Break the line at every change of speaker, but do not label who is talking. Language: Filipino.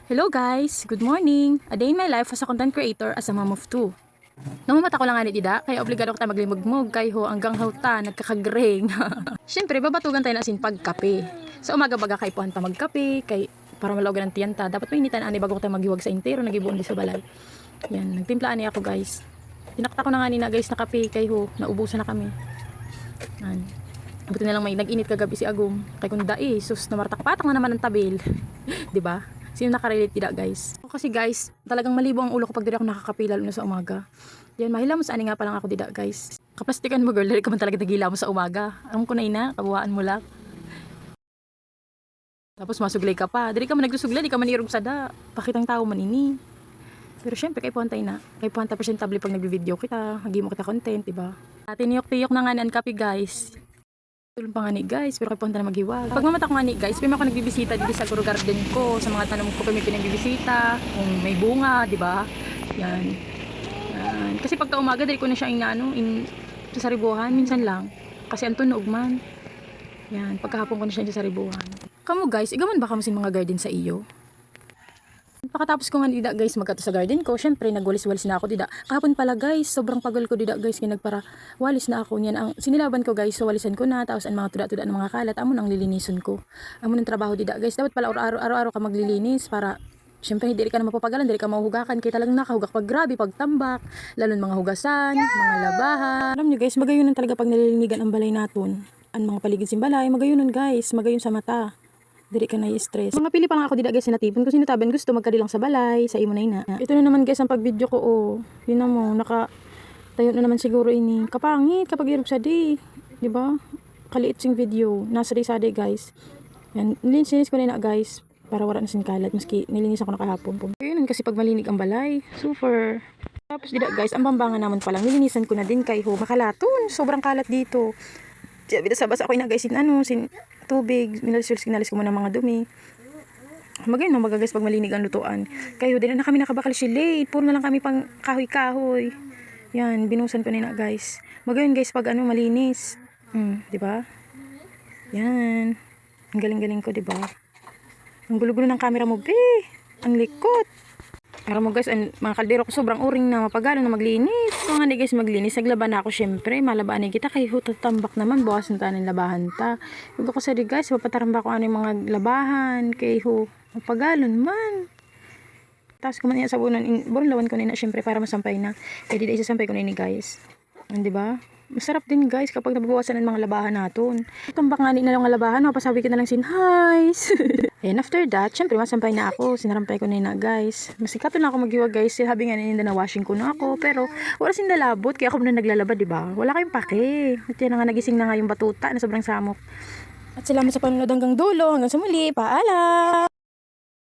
Hello guys! Good morning! A day in my life as a content creator as a mom of two. Namamata ko lang nga ni Dida, kaya obligado ko tayo maglimugmog kay ho hanggang hauta, nagkakagreng. Siyempre, babatugan tayo na sin pagkape. Sa umaga baga kay puhan ta magkape, kay para malawagan ng tiyan ta. Dapat mainitan ani bago ko tayo maghiwag sa intero, nagibuon di sa balay. Yan, nagtimplaan niya ako guys. Tinakta ko na nga ni na guys na kape, kay ho, naubusan na kami. Yan. Buti na lang may nag-init kagabi si Agum. Kay kung dai, sus, namartak-patak na naman ng tabil. 'Di ba? Sino nakarelate tidak guys? Ako kasi guys, talagang malibo ang ulo ko pag di ako nakakape lalo na sa umaga. Yan, mahila mo sa ani nga pa lang ako dida guys. Kaplastikan mo girl, dali ka man talaga nagila mo sa umaga. Alam ko na ina, kabuhaan mo lang. Tapos masuglay ka pa. Dali ka man nagsusuglay, di ka man irog sada. Pakitang tao man ini. Pero syempre kay puhantay na. Kay puhanta presentable pag nagbi-video kita. Hagi mo kita content, diba? Tiniyok-tiyok na nga ni kape guys. Tulong pa nga ni guys, pero kay punta na maghiwag. Pag mamata ko nga ni guys, pwede ako nagbibisita dito sa Guru Garden ko, sa mga tanong ko kami pinagbibisita, kung may bunga, di ba? Yan. Yan. Kasi pagka umaga, dali ko na siya sa saribuhan, minsan lang. Kasi ang tunog man. Yan, pagkahapon ko na siya sa saribuhan. Kamu guys, igaman ba kamusin mga garden sa iyo? Pagkatapos ko nga dida guys magkato sa garden ko, syempre nagwalis-walis na ako dida. Kahapon pala guys, sobrang pagol ko dida guys, kaya nagpara walis na ako niyan. Ang sinilaban ko guys, so walisan ko na, tapos ang mga tuda-tuda ng mga kalat, amon ang lilinisun ko. Amon ang trabaho dida guys, dapat pala araw-araw ka maglilinis para syempre hindi ka na mapapagalan, hindi ka mahuhugakan, kaya talagang nakahugak pag grabe, pag tambak, lalo mga hugasan, mga labahan. Alam niyo guys, magayunan talaga pag nalilinigan ang balay naton. Ang mga paligid sin balay, magayunan guys, magayon sa mata. Dili ka na i-stress. Mga pili pa lang ako dida guys sinatipon ko sinutaban gusto magkadilang sa balay, sa imo na ina. Ito na naman guys ang pag-video ko oh. Yun na mo, tayo na naman siguro ini. Kapangit kapag irog sa di, di ba? Kaliit sing video, nasa di sa di guys. Yan, nilinis ko na guys para wala na sin kalat maski nilinis ako na kahapon. Yun kasi pag malinig ang balay, super. Tapos dida guys, ang bambangan naman pa lang nilinisan ko na din kay ho makalaton, sobrang kalat dito. Diya, bida sa basa ako na guys sin tubig, minalis ko muna mga dumi. Magayon na magagas pag malinig ang lutuan. Kayo din na kami nakabakal si late. Puro na lang kami pang kahoy-kahoy. Yan, binusan ko na guys. Magayon guys pag malinis. Di ba? Yan. Ang galing-galing ko, di ba? Ang gulo-gulo ng camera mo, be. Ang likot. Para mo guys, mga kaldero ko sobrang uring na mapagalo na maglinis. So nga guys maglinis, naglaban na ako syempre. Malabaan kita kay tatambak naman. Bukas na tanin labahan ta. Huwag ako sa di guys, papataramba ko yung mga labahan. Kay mapagalon man. Tapos kumain niya sabunan. Buron lawan ko na syempre para masampay na. Kaya di isasampay ko na ini guys. Diba? Masarap din guys kapag nababawasan ng mga labahan natin. Tambak nga na lang ang labahan, mapasabi ko na lang sin highs. And after that, syempre masampay na ako. Sinarampay ko na guys. Masikato na ako maghiwag guys. Sabi nga na washing ko na ako. Pero wala sin nalabot. Kaya ako na naglalaba, diba? Wala kayong pake. At yan na nga nagising na nga yung batuta na sobrang samok. At salamat sa panonood hanggang dulo. Hanggang sa muli. Paalam!